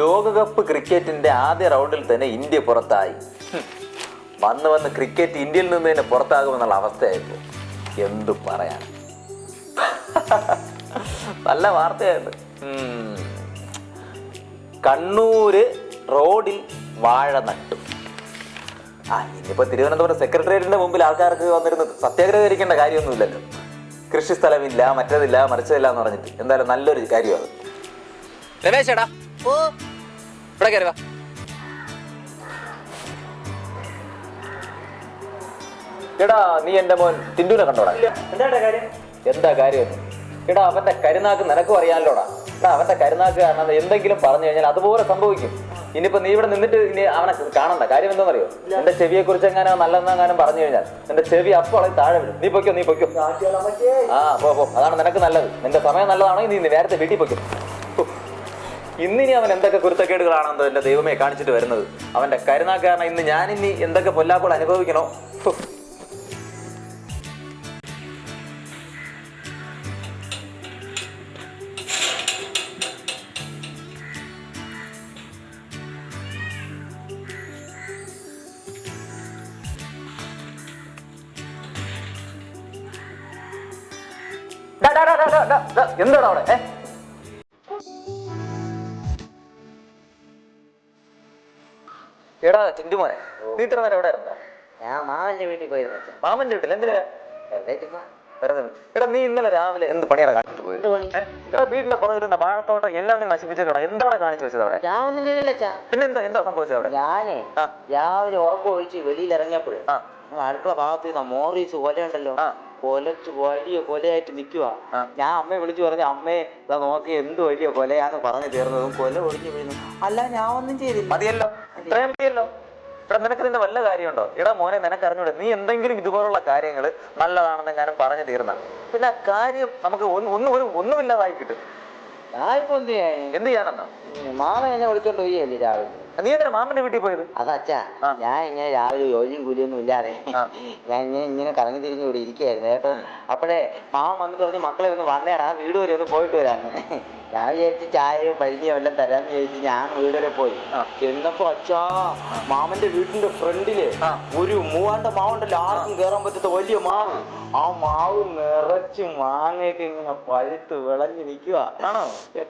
ലോകകപ്പ് ക്രിക്കറ്റിന്റെ ആദ്യ റൗണ്ടിൽ തന്നെ ഇന്ത്യ പുറത്തായി. വന്ന് ക്രിക്കറ്റ് ഇന്ത്യയിൽ നിന്ന് തന്നെ പുറത്താകുമെന്നുള്ള അവസ്ഥയായിപ്പോ. എന്തു പറയാൻ. നല്ല വാർത്തയായിരുന്നു. കണ്ണൂര് റോഡിൽ വാഴ നട്ടു. ഇനിയിപ്പോ തിരുവനന്തപുരം സെക്രട്ടേറിയറ്റിന്റെ മുമ്പിൽ ആൾക്കാർക്ക് വന്നിരുന്ന് സത്യാഗ്രഹിക്കേണ്ട കാര്യമൊന്നുമില്ലല്ലോ. കൃഷി സ്ഥലമില്ല, മറ്റതില്ല, മറിച്ചതില്ല എന്ന് പറഞ്ഞിട്ട്. എന്തായാലും നല്ലൊരു കാര്യമാണ്. രമേശേടാ, ഓ ഇവിടെ കയറി വാ. എടാ, നീ എന്റെ മോൻ ടിന്റുവിനെ കണ്ടോടാ? എന്താ കാര്യം? എടാ, അവന്റെ കരുനാക്ക് നിനക്കും അറിയാമല്ലോടാ. എടാ, അവന്റെ കരുനാക്ക് കാരണം എന്തെങ്കിലും പറഞ്ഞു കഴിഞ്ഞാൽ അതുപോലെ സംഭവിക്കും. ഇനിയിപ്പോ നീ ഇവിടെ നിന്നിട്ട് ഇനി അവനെ കാണണ്ട. കാര്യം എന്താണെന്നറിയോ? എന്റെ ചെവിയെ കുറിച്ച് എങ്ങാനോ നല്ലതെന്നെങ്ങാനും പറഞ്ഞു കഴിഞ്ഞാൽ എന്റെ ചെവി അപ്പോൾ താഴെ വിടും. നീ പൊയ്ക്കോ. പോ. അതാണ് നിനക്ക് നല്ലത്. നിന്റെ സമയം നല്ലതാണെങ്കിൽ നീ നേരത്തെ വീട്ടിൽ പൊയ്ക്കോ. ഇന്നിനി അവൻ എന്തൊക്കെ കുരുത്തക്കേടുകളാണെന്നോ എന്റെ ദൈവമേ കാണിച്ചിട്ട് വരുന്നത്. അവന്റെ കരുനാക്ക് കാരണം ഇന്ന് ഞാനിനി എന്തൊക്കെ പൊല്ലാപ്പോൾ അനുഭവിക്കണോ. എന്താടാ അവിടെ? എടാ ടിന്റുമോനെ, നീ ഇത്ര നേരം എവിടെ ആയിരുന്നാ? ഞാൻ മാമന്റെ വീട്ടിൽ പോയിരുന്നു. മാമന്റെ വീട്ടിൽ എന്തിനാ? എടാ, നീ ഇന്നലെ രാവിലെ എന്ത് പണിയാണ് കാണിച്ചിട്ട് പോയത്? വീട്ടിലെ പുറകിലുള്ള വാഴത്തോട്ടം എല്ലാം നശിപ്പിച്ചിട്ടാ. എന്താണ് കാണിച്ചു വെച്ചത് അവിടെ? പിന്നെ എന്താ സംഭവിച്ചത് അവിടെ? ഞാനേ രാവിലെ ഉറക്കം ഒഴിച്ച് വെളിയിൽ ഇറങ്ങിയപ്പോഴേ അടുക്കള ഭാഗത്ത് നിന്ന് മോറീസ് കൊലയുണ്ടല്ലോ, കൊലച്ച് വലിയ കൊലയായിട്ട് നിൽക്കുക. ഞാൻ അമ്മയെ വിളിച്ചു പറഞ്ഞു, അമ്മയെ ഇതാ നോക്കി എന്ത് വലിയ കൊലയാന്ന് പറഞ്ഞു തീർന്നതും കൊല ഒഴിഞ്ഞു വീഴുന്നു. അല്ല, ഞാൻ ഒന്നും ചെയ്തില്ല. മതിയല്ലോ, ഇത്രയും മതിയല്ലോ. എടാ, നിനക്ക് നിന്റെ വല്ല കാര്യമുണ്ടോ? എടാ മോനെ, നിനക്ക് അറിഞ്ഞൂടെ? നീ എന്തെങ്കിലും ഇതുപോലുള്ള കാര്യങ്ങൾ നല്ലതാണെന്ന് ഞാനും പറഞ്ഞു തീർന്ന പിന്നെ കാര്യം നമുക്ക് ഒന്നുമില്ലാതായി കിട്ടും. ഞാനിപ്പോ എന്ത് ചെയ്യാനെന്നോ? മാമ എന്നെ വിളിച്ചോണ്ട് പോയല്ലേ രാവിലെ. നീ എന്തിനാ മാമന്റെ വീട്ടിൽ പോയത്? അതച്ഛാ, ഞാൻ ഇങ്ങനെ രാവിലെ ജോലിയും കൂലിയൊന്നും ഇല്ലാതെ ഞാൻ ഇങ്ങനെ കറങ്ങി തിരിഞ്ഞ് ഇവിടെ ഇരിക്കുകയായിരുന്നു കേട്ടോ. അപ്പോഴേ മാമൻ വന്നിട്ട് പറഞ്ഞ്, മക്കളെ ഒന്ന് വന്നേടാ, വീട് വരെ ഒന്ന് പോയിട്ട് വരാന്ന്. ഞാൻ വിചാരിച്ച് ചായയോ പരിചയോ എല്ലാം തരാന്ന് വിചാരിച്ച് ഞാൻ വീട് വരെ പോയി. എന്നപ്പോ അച്ഛാ, മാമന്റെ വീടിന്റെ ഫ്രണ്ടില് ഒരു മൂവാണ്ട മാവുണ്ടല്ലോ, ആർക്കും കയറാൻ പറ്റാത്ത വലിയ മാവ്. ആ മാവ് നിറച്ച് മാങ്ങയൊക്കെ ഇങ്ങനെ പഴുത്ത് വിളഞ്ഞു നിൽക്കുക. ആണോ?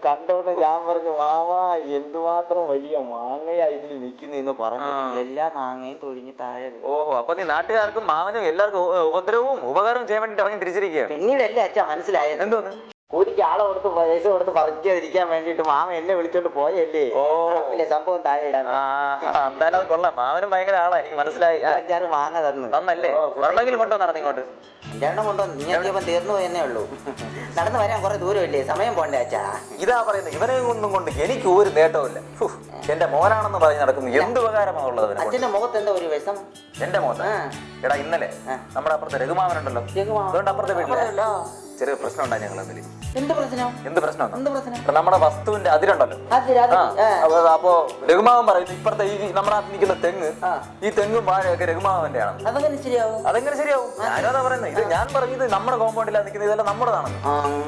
കണ്ടോണ്ട് ഞാൻ പറഞ്ഞു, മാവാ എന്തുമാത്രം വലിയ മാങ്ങയാ ഇതിൽ നിൽക്കുന്നതെന്ന് പറഞ്ഞു. എല്ലാ മാങ്ങയും തൊഴിഞ്ഞ് താഴെ. ഓഹോ, അപ്പൊ നീ നാട്ടുകാർക്കും മാവനും എല്ലാവർക്കും ഉപദ്രവവും ഉപകാരവും ചെയ്യാൻ വേണ്ടി ഇറങ്ങി തിരിച്ചിരിക്കുകയാണ്. പിന്നീടല്ലേ അച്ഛാ മനസ്സിലായത്. എന്തോന്ന്? കൂലിക്ക് ആളെ കൊടുത്ത് പൈസ കൊടുത്ത് പറിക്കാതിരിക്കാൻ വേണ്ടിട്ട് മാമ എന്നെ വിളിച്ചോണ്ട് പോയല്ലേ. സംഭവം താഴെ ഇടാൻ. എന്തായാലും അത് കൊള്ളാം. മാമനും ഭയങ്കര ആളാ, എനിക്ക് മനസ്സിലായി. 5-6 മാങ്ങ തന്നല്ലേ? വെള്ളമെങ്കിലും കൊണ്ടോ നടന്നിങ്ങോട്ട്? രണ്ടെണ്ണം കൊണ്ടോ? നീ തീർന്നു എന്നേ ഉള്ളൂ. നടന്നു വരാൻ കുറെ ദൂരമില്ലേ, സമയം പോണ്ടേ അച്ഛാ? ഇതാ പറയുന്നത്, ഇവനെ ഒന്നും കൊണ്ട് എനിക്ക് ഒരു നേട്ടമില്ല. എന്റെ മോനാണെന്ന് പറഞ്ഞ് നടക്കുന്നു. എന്ത് ഉപകാരമാ ഉള്ളത്? അച്ഛന്റെ മുഖത്ത് എന്താ ഒരു വിഷം? എന്റെ മുഖത്ത്? എടാ, ഇന്നലെ നമ്മുടെ അപ്പുറത്തെ രഘുമാവനുണ്ടല്ലോ, അതുകൊണ്ട് അപ്പുറത്തെ വീട്ടിലല്ലോ ചെറിയ പ്രശ്നം ഉണ്ടായി ഞങ്ങൾ തമ്മിൽ. എന്ത് പ്രശ്നം? നമ്മുടെ വസ്തുവിന്റെ അതിരുണ്ടല്ലോ. അപ്പൊ രഘുമാവൻ പറയുന്നു, ഇപ്പുറത്തെ ഈ നമ്മുടെ നിൽക്കുന്ന തെങ്ങ്, ഈ തെങ്ങും വാഴയൊക്കെ രഘുമാവന്റെ ആണ്. അതെങ്ങനെ ശരിയാവും? ഞാനതാ പറയുന്നത്. ഇത് ഞാൻ പറഞ്ഞത് നമ്മുടെ കോമ്പൗണ്ടിലാണ് നിൽക്കുന്നത്, ഇതെല്ലാം നമ്മുടെതാണെന്ന്.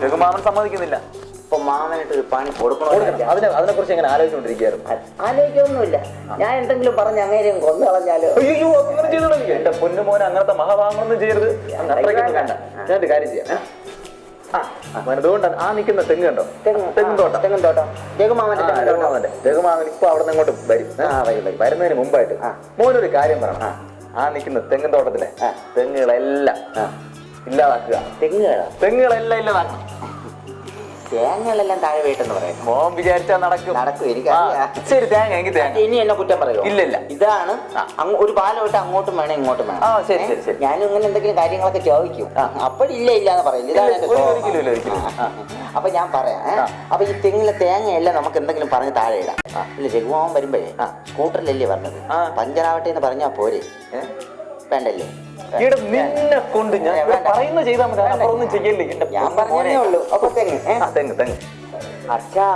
രഘുമാവൻ സമ്മതിക്കുന്നില്ല. അപ്പൊ മാമനായിട്ട് ഒരു പണി കൊടുക്കണം. അതിനെ കുറിച്ച് എങ്ങനെ ആലോചിച്ചുകൊണ്ടിരിക്കുകയായിരുന്നു? ആലോചിക്കൊന്നുമില്ല. ഞാൻ എന്തെങ്കിലും പറഞ്ഞ് അങ്ങേരെയും കൊന്നു കളഞ്ഞാലോ? അയ്യോ, അങ്ങനെ ചെയ്തോളൂ. എന്റെ പൊന്നുമോനെ അങ്ങനത്തെ മഹാഭാഗങ്ങളൊന്നും ചെയ്യരുത്. വേണ്ട, ഞാനൊരു കാര്യം ചെയ്യാം. അതുകൊണ്ടാണ് ആ നിൽക്കുന്ന തെങ്ങ് കണ്ടോ? തെങ്ങും തോട്ടം രഘുമാവൻ ഇപ്പൊ അവിടെ നിന്ന് ഇങ്ങോട്ട് വരും. വരുന്നതിന് മുമ്പായിട്ട് മോനൊരു കാര്യം പറയണം. ആ നിൽക്കുന്ന തെങ്ങും തോട്ടത്തിലെ തെങ്ങുകളെല്ലാം ഇല്ലാതാക്കുക. തെങ്ങുകളെല്ലാം ഇല്ലാതാക്കണം. തേങ്ങകളെല്ലാം താഴെ വീട്ടെന്ന് പറയാം. മോൻ വിചാരിച്ചാൽ നടക്കും. എനിക്കറിയാം. ശരി, തേങ്ങ എങ്കിൽ തേങ്ങ. ഇനി എന്നെ കുറ്റം പറയോ? ഇല്ല. ഇതാണ് ഒരു പാലം വിട്ട് അങ്ങോട്ടും വേണം ഇങ്ങോട്ടും വേണം. ശരി. ഞാനും ഇങ്ങനെ എന്തെങ്കിലും കാര്യങ്ങളൊക്കെ ചോദിക്കും. അപ്പോഴില്ല എന്ന് പറയില്ല. ഇതാണ്. അപ്പൊ ഞാൻ പറയാം. അപ്പൊ ഈ തെങ്ങിലെ തേങ്ങയെല്ലാം നമുക്ക് എന്തെങ്കിലും പറഞ്ഞ് താഴെ ഇടാം. ഇല്ല, രഘുമാവൻ വരുമ്പോഴേ സ്കൂട്ടറിലല്ലേ പറഞ്ഞത്, പഞ്ചറാവട്ടെ എന്ന് പറഞ്ഞാ പോരെ? വേണ്ടല്ലേ? നിന്നെ കൊണ്ട് ഞാൻ പറയുന്ന ചെയ്താൽ മതി, അപ്പുറമൊന്നും ചെയ്യല്ലേ. ഞാൻ പറഞ്ഞേ ഉള്ളൂ. അപ്പൊ തെങ്ങ് അച്ഛാ,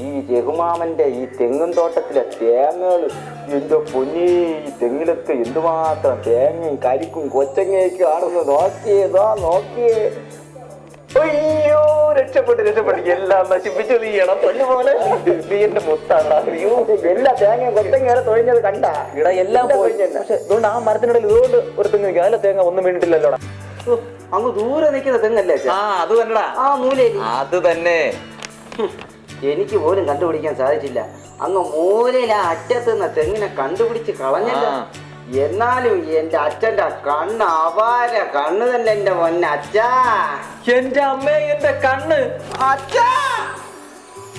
ഈ രഘുമാമന്റെ ഈ തെങ്ങും തോട്ടത്തിലെ തേങ്ങകള് എന്റെ പൊന്നേ, ഈ തെങ്ങിലൊക്കെ എന്തുമാത്രം തേങ്ങയും കരിക്കും കൊച്ചങ്ങയൊക്കെ ആണെന്ന് നോക്കിയേ. അയ്യോ, രക്ഷപ്പെട്ട് എല്ലാം നശിപ്പിച്ചു നീയണം പൊന്നുപോലെ. നീ എന്റെ മുത്താണോ? എല്ലാ തേങ്ങയും കൊത്തങ്ങ തൊഴിഞ്ഞത് കണ്ട ഇടാ എല്ലാം പോയി. പക്ഷെ ഇതുകൊണ്ട് ആ മരത്തിനിടയിൽ ഇതുകൊണ്ട് ഒരു തെങ്ങ് നിൽക്കുക. അതിലെ തേങ്ങ ഒന്നും വീണിട്ടില്ലല്ലോടാ. അങ്ങ് ദൂരെ നിൽക്കുന്ന തെങ്ങല്ലേ? ആ അത് തന്നെടാ, ആ മൂലയിൽ. അത് തന്നെ. എനിക്ക് പോലും കണ്ടുപിടിക്കാൻ സാധിച്ചില്ല. അങ്ങ് മൂലയിൽ ആ അറ്റത്ത് നിന്ന് തെങ്ങിനെ കണ്ടുപിടിച്ച് കളഞ്ഞല്ല. എന്നാലും എന്റെ അച്ഛന്റെ കണ്ണ് അപാര കണ്ണ് തന്നെ എന്റെ പൊന്നച്ഛാ. എന്റെ അമ്മേ, എന്റെ കണ്ണ് അച്ഛാ.